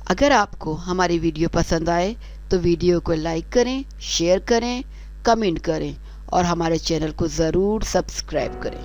अगर आपको हमारी वीडियो पसंद आए तो वीडियो को लाइक करें, शेयर करें, कमेंट करें और हमारे चैनल को ज़रूर सब्सक्राइब करें।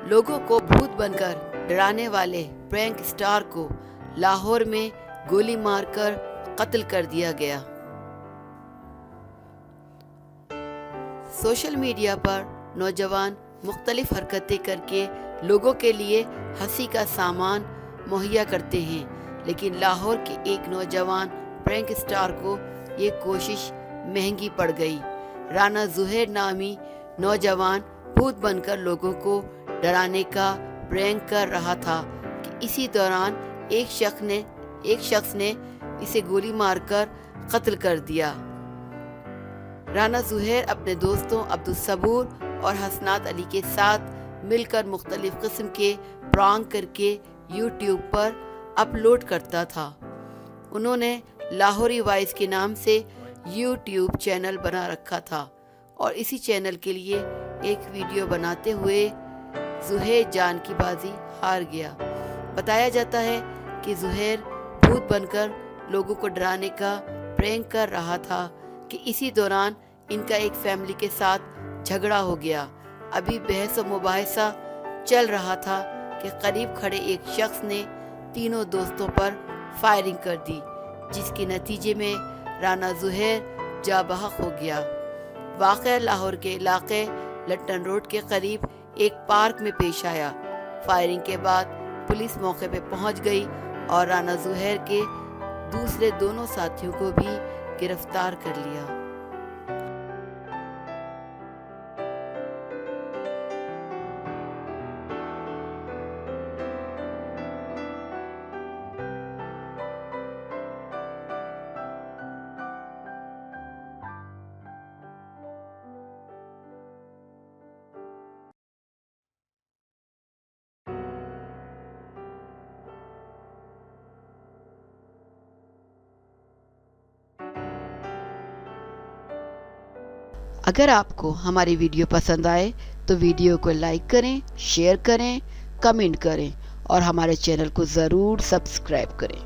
लोगों को भूत बनकर डराने वाले प्रैंक स्टार को लाहौर में गोली मारकर कत्ल कर दिया गया। सोशल मीडिया पर नौजवान मुख्तलिफ हरकतें करके लोगों के लिए हंसी का सामान मुहैया करते हैं, लेकिन लाहौर के एक नौजवान प्रैंक स्टार को ये कोशिश महंगी पड़ गई। राना जुहैर नामी नौजवान भूत बनकर लोगों को डराने का प्रैंक कर रहा था कि इसी दौरान एक शख्स ने इसे गोली मारकर कत्ल कर दिया। राना जुहैर अपने दोस्तों अब्दुल सबूर और हसनात अली के साथ मिलकर मुख्तलिफ किस्म के प्रैंक करके यूट्यूब पर अपलोड करता था। उन्होंने लाहौरी वॉइस के नाम से यूट्यूब चैनल बना रखा था और इसी चैनल के लिए एक वीडियो बनाते हुए जुहैर जान की बाजी हार गया। बताया जाता है कि जुहैर भूत बनकर लोगों को डराने का प्रैंक कर रहा था कि इसी दौरान इनका एक फैमिली के साथ झगड़ा हो गया। अभी बहस व मुबाहिसा चल रहा था कि करीब खड़े एक शख्स ने तीनों दोस्तों पर फायरिंग कर दी, जिसके नतीजे में राना जुहैर जा बहक हो गया। वाक़या लाहौर के इलाके लट्टन रोड के करीब एक पार्क में पेश आया। फायरिंग के बाद पुलिस मौके पर पहुंच गई और राना जुहैर के दूसरे दोनों साथियों को भी गिरफ्तार कर लिया। अगर आपको हमारी वीडियो पसंद आए तो वीडियो को लाइक करें, शेयर करें, कमेंट करें और हमारे चैनल को ज़रूर सब्सक्राइब करें।